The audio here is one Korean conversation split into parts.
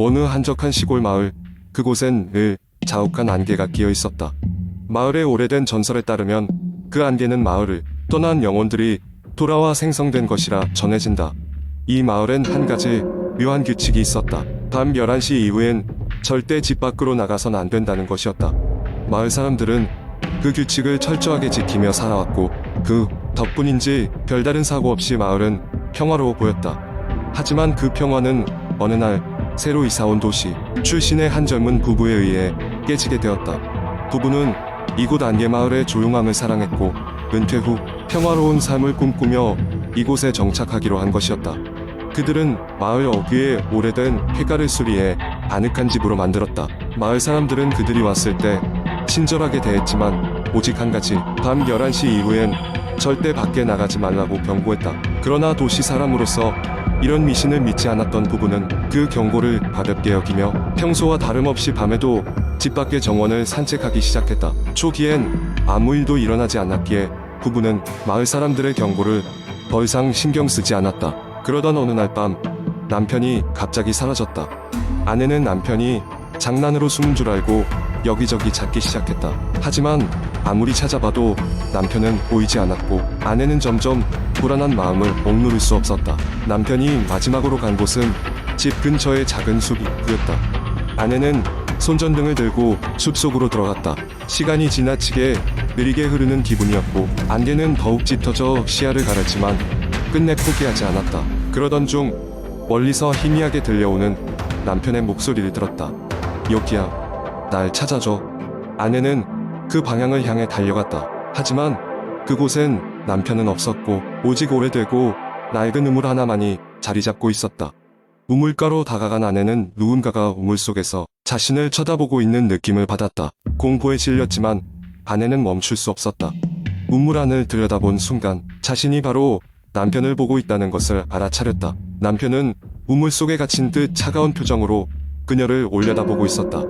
어느 한적한 시골 마을, 그곳엔 늘 자욱한 안개가 끼어 있었다. 마을의 오래된 전설에 따르면 그 안개는 마을을 떠난 영혼들이 돌아와 생성된 것이라 전해진다. 이 마을엔 한 가지 묘한 규칙이 있었다. 밤 11시 이후엔 절대 집 밖으로 나가선 안 된다는 것이었다. 마을 사람들은 그 규칙을 철저하게 지키며 살아왔고 그 덕분인지 별다른 사고 없이 마을은 평화로워 보였다. 하지만 그 평화는 어느 날 새로 이사온 도시 출신의 한 젊은 부부에 의해 깨지게 되었다. 부부는 이곳 안개마을의 조용함을 사랑했고 은퇴 후 평화로운 삶을 꿈꾸며 이곳에 정착하기로 한 것이었다. 그들은 마을 어귀에 오래된 폐가를 수리해 아늑한 집으로 만들었다. 마을 사람들은 그들이 왔을 때 친절하게 대했지만 오직 한 가지, 밤 11시 이후엔 절대 밖에 나가지 말라고 경고했다. 그러나 도시 사람으로서 이런 미신을 믿지 않았던 부부는 그 경고를 가볍게 여기며 평소와 다름없이 밤에도 집 밖의 정원을 산책하기 시작했다. 초기엔 아무 일도 일어나지 않았기에 부부는 마을 사람들의 경고를 더 이상 신경 쓰지 않았다. 그러던 어느 날 밤 남편이 갑자기 사라졌다. 아내는 남편이 장난으로 숨은 줄 알고 여기저기 찾기 시작했다. 하지만 아무리 찾아봐도 남편은 보이지 않았고 아내는 점점 불안한 마음을 억누를 수 없었다. 남편이 마지막으로 간 곳은 집 근처의 작은 숲이 보였다. 아내는 손전등을 들고 숲속으로 들어갔다. 시간이 지나치게 느리게 흐르는 기분이었고 안개는 더욱 짙어져 시야를 가렸지만 끝내 포기하지 않았다. 그러던 중 멀리서 희미하게 들려오는 남편의 목소리를 들었다. 여기야, 날 찾아줘. 아내는 그 방향을 향해 달려갔다. 하지만 그곳엔 남편은 없었고 오직 오래되고 낡은 우물 하나만이 자리 잡고 있었다. 우물가로 다가간 아내는 누군가가 우물 속에서 자신을 쳐다보고 있는 느낌을 받았다. 공포에 질렸지만 아내는 멈출 수 없었다. 우물 안을 들여다본 순간 자신이 바로 남편을 보고 있다는 것을 알아차렸다. 남편은 우물 속에 갇힌 듯 차가운 표정으로 그녀를 올려다보고 있었다.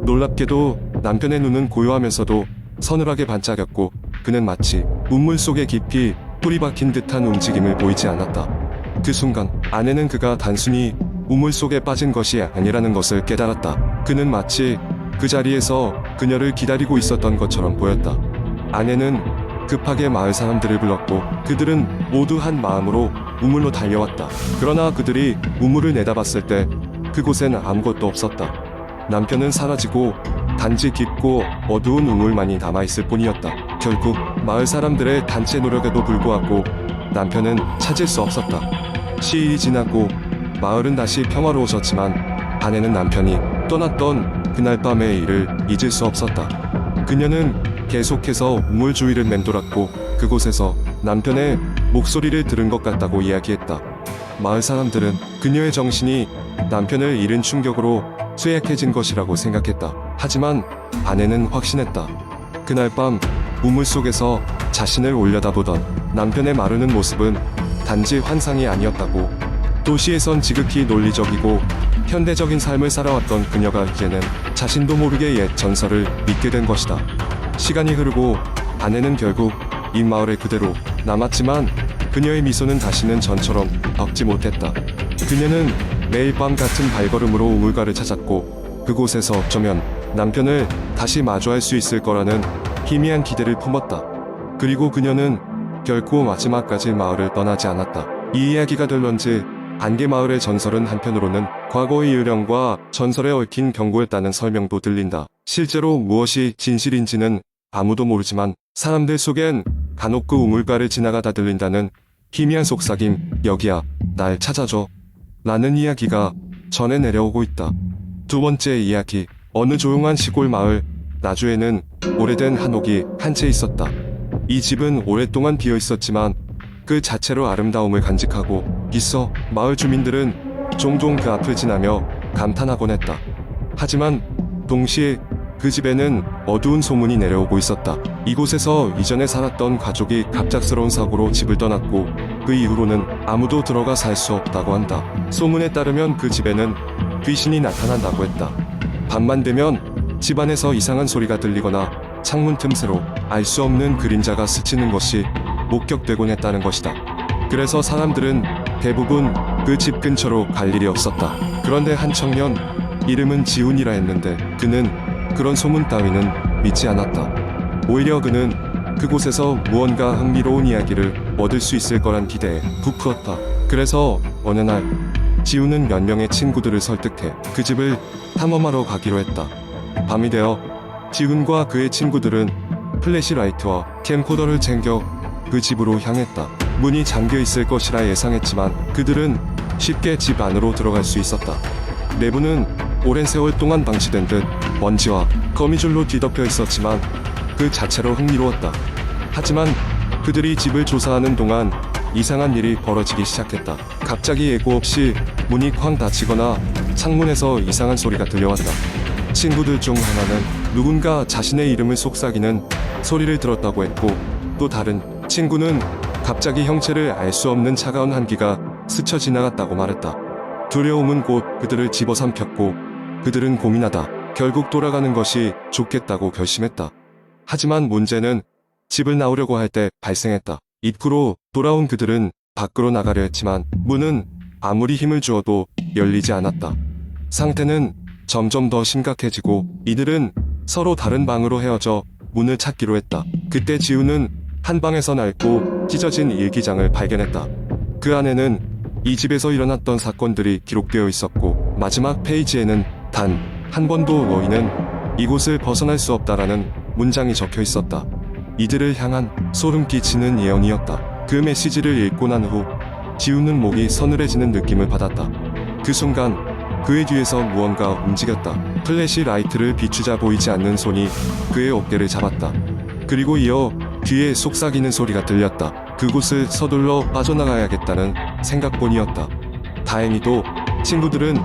놀랍게도 남편의 눈은 고요하면서도 서늘하게 반짝였고 그는 마치 우물 속에 깊이 뿌리 박힌 듯한 움직임을 보이지 않았다. 그 순간 아내는 그가 단순히 우물 속에 빠진 것이 아니라는 것을 깨달았다. 그는 마치 그 자리에서 그녀를 기다리고 있었던 것처럼 보였다. 아내는 급하게 마을 사람들을 불렀고 그들은 모두 한 마음으로 우물로 달려왔다. 그러나 그들이 우물을 내다봤을 때 그곳엔 아무것도 없었다. 남편은 사라지고 단지 깊고 어두운 우물만이 남아있을 뿐이었다. 결국 마을 사람들의 단체 노력에도 불구하고 남편은 찾을 수 없었다. 시일이 지나고 마을은 다시 평화로워졌지만 아내는 남편이 떠났던 그날 밤의 일을 잊을 수 없었다. 그녀는 계속해서 우물 주위를 맴돌았고 그곳에서 남편의 목소리를 들은 것 같다고 이야기했다. 마을 사람들은 그녀의 정신이 남편을 잃은 충격으로 쇠약해진 것이라고 생각했다. 하지만 아내는 확신했다. 그날 밤 우물 속에서 자신을 올려다보던 남편의 마르는 모습은 단지 환상이 아니었다고. 도시에선 지극히 논리적이고 현대적인 삶을 살아왔던 그녀가 이제는 자신도 모르게 옛 전설을 믿게 된 것이다. 시간이 흐르고 아내는 결국 이 마을에 그대로 남았지만 그녀의 미소는 다시는 전처럼 밝지 못했다. 그녀는 매일 밤 같은 발걸음으로 우물가를 찾았고 그곳에서 어쩌면 남편을 다시 마주할 수 있을 거라는 희미한 기대를 품었다. 그리고 그녀는 결코 마지막까지 마을을 떠나지 않았다. 이 이야기가 들런지 안개마을의 전설은 한편으로는 과거의 유령과 전설에 얽힌 경고였다는 설명도 들린다. 실제로 무엇이 진실인지는 아무도 모르지만 사람들 속엔 간혹 그 우물가를 지나가다 들린다는 희미한 속삭임, 여기야, 날 찾아줘 라는 이야기가 전해 내려오고 있다. 두 번째 이야기, 어느 조용한 시골 마을 나주에는 오래된 한옥이 한 채 있었다. 이 집은 오랫동안 비어 있었지만 그 자체로 아름다움을 간직하고 있어 마을 주민들은 종종 그 앞을 지나며 감탄하곤 했다. 하지만 동시에 그 집에는 어두운 소문이 내려오고 있었다. 이곳에서 이전에 살았던 가족이 갑작스러운 사고로 집을 떠났고 그 이후로는 아무도 들어가 살 수 없다고 한다. 소문에 따르면 그 집에는 귀신이 나타난다고 했다. 밤만 되면 집안에서 이상한 소리가 들리거나 창문 틈새로 알 수 없는 그림자가 스치는 것이 목격되곤 했다는 것이다. 그래서 사람들은 대부분 그 집 근처로 갈 일이 없었다. 그런데 한 청년, 이름은 지훈이라 했는데 그는 그런 소문 따위는 믿지 않았다. 오히려 그는 그곳에서 무언가 흥미로운 이야기를 얻을 수 있을 거란 기대에 부풀었다. 그래서 어느 날 지훈은 몇 명의 친구들을 설득해 그 집을 탐험하러 가기로 했다. 밤이 되어 지훈과 그의 친구들은 플래시라이트와 캠코더를 챙겨 그 집으로 향했다. 문이 잠겨 있을 것이라 예상했지만 그들은 쉽게 집 안으로 들어갈 수 있었다. 내부는 오랜 세월 동안 방치된 듯 먼지와 거미줄로 뒤덮여 있었지만 그 자체로 흥미로웠다. 하지만 그들이 집을 조사하는 동안 이상한 일이 벌어지기 시작했다. 갑자기 예고 없이 문이 쾅 닫히거나 창문에서 이상한 소리가 들려왔다. 친구들 중 하나는 누군가 자신의 이름을 속삭이는 소리를 들었다고 했고, 또 다른 친구는 갑자기 형체를 알 수 없는 차가운 한기가 스쳐 지나갔다고 말했다. 두려움은 곧 그들을 집어삼켰고 그들은 고민하다 결국 돌아가는 것이 좋겠다고 결심했다. 하지만 문제는 집을 나오려고 할 때 발생했다. 입구로 돌아온 그들은 밖으로 나가려 했지만 문은 아무리 힘을 주어도 열리지 않았다. 상태는 점점 더 심각해지고 이들은 서로 다른 방으로 헤어져 문을 찾기로 했다. 그때 지우는 한 방에서 낡고 찢어진 일기장을 발견했다. 그 안에는 이 집에서 일어났던 사건들이 기록되어 있었고 마지막 페이지에는 단 한 번도 너희는 이곳을 벗어날 수 없다라는 문장이 적혀 있었다. 이들을 향한 소름 끼치는 예언이었다. 그 메시지를 읽고 난 후 지우는 목이 서늘해지는 느낌을 받았다. 그 순간 그의 뒤에서 무언가 움직였다. 플래시 라이트를 비추자 보이지 않는 손이 그의 어깨를 잡았다. 그리고 이어 뒤에 속삭이는 소리가 들렸다. 그곳을 서둘러 빠져나가야겠다는 생각뿐이었다. 다행히도 친구들은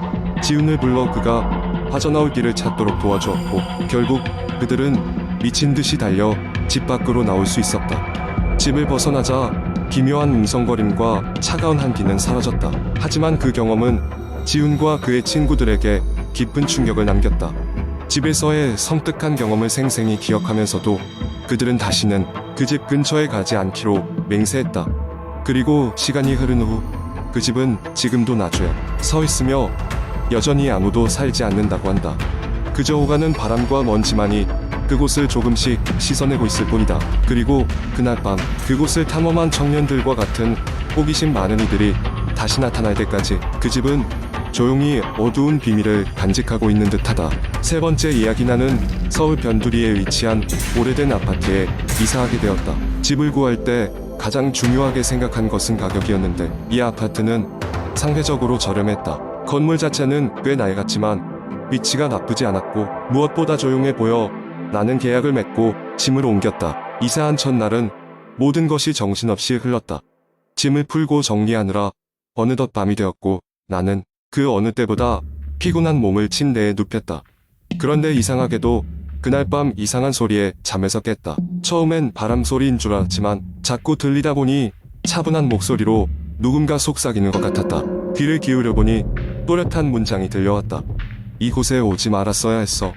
지훈을 불러 그가 빠져나올 길을 찾도록 도와주었고 결국 그들은 미친 듯이 달려 집 밖으로 나올 수 있었다. 집을 벗어나자 기묘한 웅성거림과 차가운 한기는 사라졌다. 하지만 그 경험은 지훈과 그의 친구들에게 깊은 충격을 남겼다. 집에서의 섬뜩한 경험을 생생히 기억하면서도 그들은 다시는 그 집 근처에 가지 않기로 맹세했다. 그리고 시간이 흐른 후 그 집은 지금도 나주에 서 있으며 여전히 아무도 살지 않는다고 한다. 그저 오가는 바람과 먼지만이 그곳을 조금씩 씻어내고 있을 뿐이다. 그리고 그날 밤 그곳을 탐험한 청년들과 같은 호기심 많은 이들이 다시 나타날 때까지 그 집은 조용히 어두운 비밀을 간직하고 있는 듯하다. 세 번째 이야기. 나는 서울 변두리에 위치한 오래된 아파트에 이사하게 되었다. 집을 구할 때 가장 중요하게 생각한 것은 가격이었는데 이 아파트는 상대적으로 저렴했다. 건물 자체는 꽤 낡았지만 위치가 나쁘지 않았고 무엇보다 조용해 보여 나는 계약을 맺고 짐을 옮겼다. 이사한 첫날은 모든 것이 정신없이 흘렀다. 짐을 풀고 정리하느라 어느덧 밤이 되었고 나는 그 어느 때보다 피곤한 몸을 침대에 눕혔다. 그런데 이상하게도 그날 밤 이상한 소리에 잠에서 깼다. 처음엔 바람 소리인 줄 알았지만 자꾸 들리다 보니 차분한 목소리로 누군가 속삭이는 것 같았다. 귀를 기울여 보니 또렷한 문장이 들려왔다. 이곳에 오지 말았어야 했어.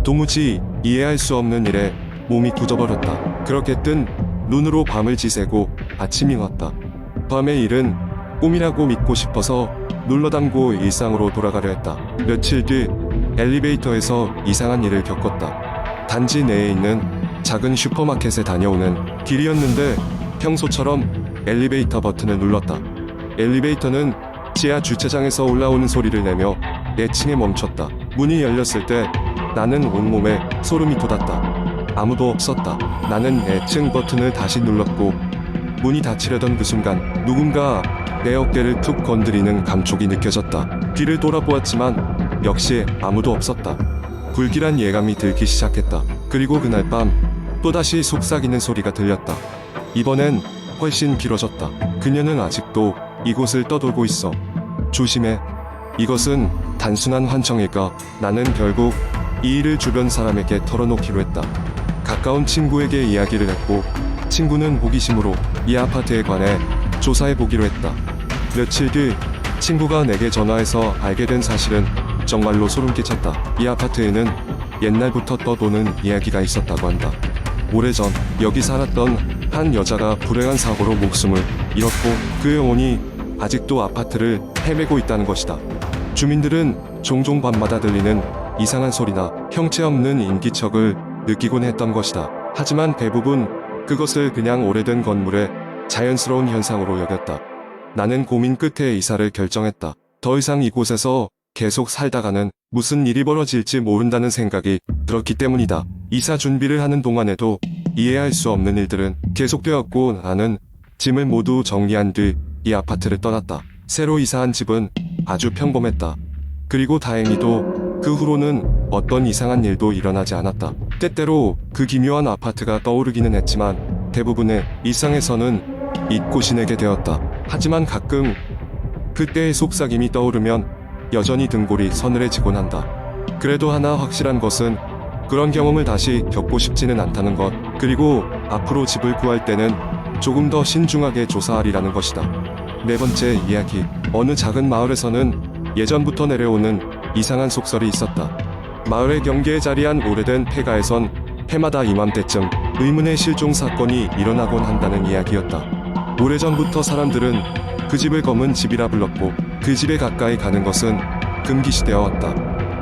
도무지 이해할 수 없는 일에 몸이 굳어버렸다. 그렇게 뜬 눈으로 밤을 지새고 아침이 왔다. 밤의 일은 꿈이라고 믿고 싶어서 눌러담고 일상으로 돌아가려 했다. 며칠 뒤 엘리베이터에서 이상한 일을 겪었다. 단지 내에 있는 작은 슈퍼마켓에 다녀오는 길이었는데 평소처럼 엘리베이터 버튼을 눌렀다. 엘리베이터는 지하 주차장에서 올라오는 소리를 내며 내 층에 멈췄다. 문이 열렸을 때 나는 온몸에 소름이 돋았다. 아무도 없었다. 나는 내 층 버튼을 다시 눌렀고 문이 닫히려던 그 순간 누군가 내 어깨를 툭 건드리는 감촉이 느껴졌다. 뒤를 돌아보았지만 역시 아무도 없었다. 불길한 예감이 들기 시작했다. 그리고 그날 밤 또다시 속삭이는 소리가 들렸다. 이번엔 훨씬 길어졌다. 그녀는 아직도 이곳을 떠돌고 있어. 조심해. 이것은 단순한 환청일까? 나는 결국 이 일을 주변 사람에게 털어놓기로 했다. 가까운 친구에게 이야기를 했고 친구는 호기심으로 이 아파트에 관해 조사해보기로 했다. 며칠 뒤 친구가 내게 전화해서 알게 된 사실은 정말로 소름 끼쳤다. 이 아파트에는 옛날부터 떠도는 이야기가 있었다고 한다. 오래전 여기 살았던 한 여자가 불행한 사고로 목숨을 잃었고 그의 어머니 아직도 아파트를 헤매고 있다는 것이다. 주민들은 종종 밤마다 들리는 이상한 소리나 형체 없는 인기척을 느끼곤 했던 것이다. 하지만 대부분 그것을 그냥 오래된 건물의 자연스러운 현상으로 여겼다. 나는 고민 끝에 이사를 결정했다. 더 이상 이곳에서 계속 살다가는 무슨 일이 벌어질지 모른다는 생각이 들었기 때문이다. 이사 준비를 하는 동안에도 이해할 수 없는 일들은 계속되었고 나는 짐을 모두 정리한 뒤 이 아파트를 떠났다. 새로 이사한 집은 아주 평범했다. 그리고 다행히도 그 후로는 어떤 이상한 일도 일어나지 않았다. 때때로 그 기묘한 아파트가 떠오르기는 했지만 대부분의 일상에서는 잊고 지내게 되었다. 하지만 가끔 그때의 속삭임이 떠오르면 여전히 등골이 서늘해지곤 한다. 그래도 하나 확실한 것은 그런 경험을 다시 겪고 싶지는 않다는 것, 그리고 앞으로 집을 구할 때는 조금 더 신중하게 조사하리라는 것이다. 네 번째 이야기. 어느 작은 마을에서는 예전부터 내려오는 이상한 속설이 있었다. 마을의 경계에 자리한 오래된 폐가에선 해마다 이맘때쯤 의문의 실종 사건이 일어나곤 한다는 이야기였다. 오래전부터 사람들은 그 집을 검은 집이라 불렀고 그 집에 가까이 가는 것은 금기시되어 왔다.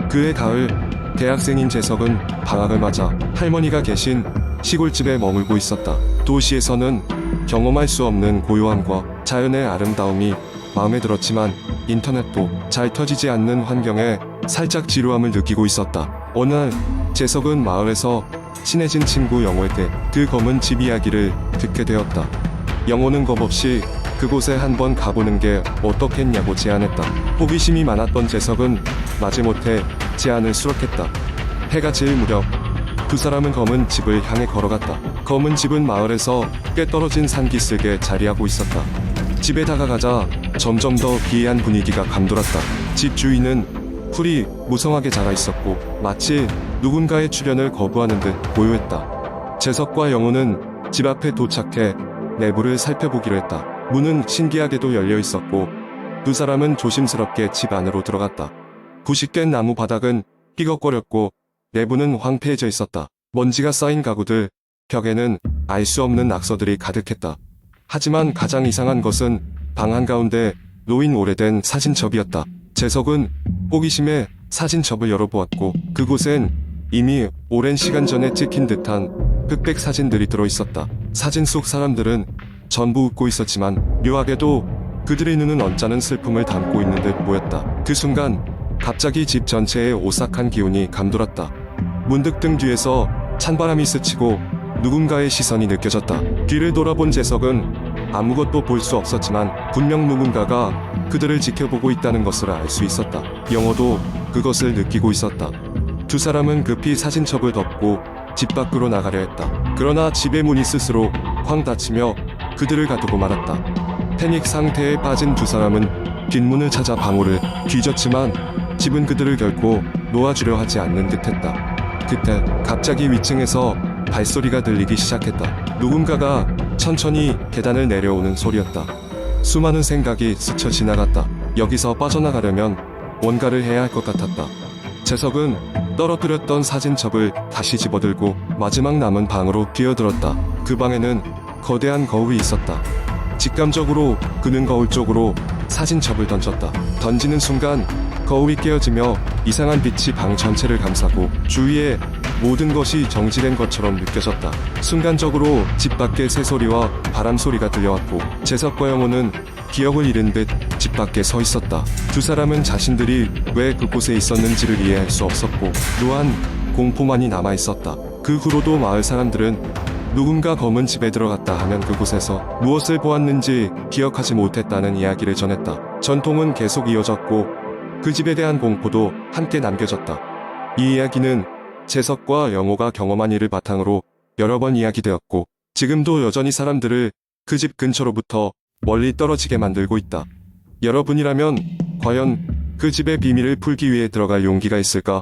그해 가을, 대학생인 재석은 방학을 맞아 할머니가 계신 시골집에 머물고 있었다. 도시에서는 경험할 수 없는 고요함과 자연의 아름다움이 마음에 들었지만 인터넷도 잘 터지지 않는 환경에 살짝 지루함을 느끼고 있었다. 어느 날 재석은 마을에서 친해진 친구 영호에게 그 검은 집 이야기를 듣게 되었다. 영호는 겁없이 그곳에 한번 가보는 게 어떻겠냐고 제안했다. 호기심이 많았던 재석은 마지못해 제안을 수락했다. 해가 질 무렵 두 사람은 검은 집을 향해 걸어갔다. 검은 집은 마을에서 꽤 떨어진 산기슭에 자리하고 있었다. 집에 다가가자 점점 더 기이한 분위기가 감돌았다. 집 주인은 풀이 무성하게 자라 있었고 마치 누군가의 출연을 거부하는 듯 고요했다. 재석과 영호는 집 앞에 도착해 내부를 살펴보기로 했다. 문은 신기하게도 열려 있었고 두 사람은 조심스럽게 집 안으로 들어갔다. 부식된 나무 바닥은 삐걱거렸고 내부는 황폐해져 있었다. 먼지가 쌓인 가구들, 벽에는 알 수 없는 낙서들이 가득했다. 하지만 가장 이상한 것은 방 한가운데 놓인 오래된 사진첩이었다. 재석은 호기심에 사진첩을 열어보았고 그곳엔 이미 오랜 시간 전에 찍힌 듯한 흑백 사진들이 들어있었다. 사진 속 사람들은 전부 웃고 있었지만 묘하게도 그들의 눈은 언짢은 슬픔을 담고 있는 듯 보였다. 그 순간 갑자기 집 전체에 오싹한 기운이 감돌았다. 문득 등 뒤에서 찬바람이 스치고 누군가의 시선이 느껴졌다. 뒤를 돌아본 재석은 아무것도 볼 수 없었지만 분명 누군가가 그들을 지켜보고 있다는 것을 알 수 있었다. 영호도 그것을 느끼고 있었다. 두 사람은 급히 사진첩을 덮고 집 밖으로 나가려 했다. 그러나 집의 문이 스스로 쾅 닫히며 그들을 가두고 말았다. 패닉 상태에 빠진 두 사람은 뒷문을 찾아 방호를 뒤졌지만 집은 그들을 결코 놓아주려 하지 않는 듯했다. 그때 갑자기 위층에서 발소리가 들리기 시작했다. 누군가가 천천히 계단을 내려오는 소리였다. 수많은 생각이 스쳐 지나갔다. 여기서 빠져나가려면 뭔가를 해야 할 것 같았다. 재석은 떨어뜨렸던 사진첩을 다시 집어들고 마지막 남은 방으로 뛰어들었다. 그 방에는 거대한 거울이 있었다. 직감적으로 그는 거울 쪽으로 사진첩을 던졌다. 던지는 순간 거울이 깨어지며 이상한 빛이 방 전체를 감싸고 주위에 모든 것이 정지된 것처럼 느껴졌다. 순간적으로 집 밖의 새소리와 바람 소리가 들려왔고 재석과 영호는 기억을 잃은 듯 집 밖에 서 있었다. 두 사람은 자신들이 왜 그곳에 있었는지를 이해할 수 없었고 또한 공포만이 남아있었다. 그 후로도 마을 사람들은 누군가 검은 집에 들어갔다 하면 그곳에서 무엇을 보았는지 기억하지 못했다는 이야기를 전했다. 전통은 계속 이어졌고 그 집에 대한 공포도 함께 남겨졌다. 이 이야기는 재석과 영호가 경험한 일을 바탕으로 여러 번 이야기되었고 지금도 여전히 사람들을 그 집 근처로부터 멀리 떨어지게 만들고 있다. 여러분이라면 과연 그 집의 비밀을 풀기 위해 들어갈 용기가 있을까?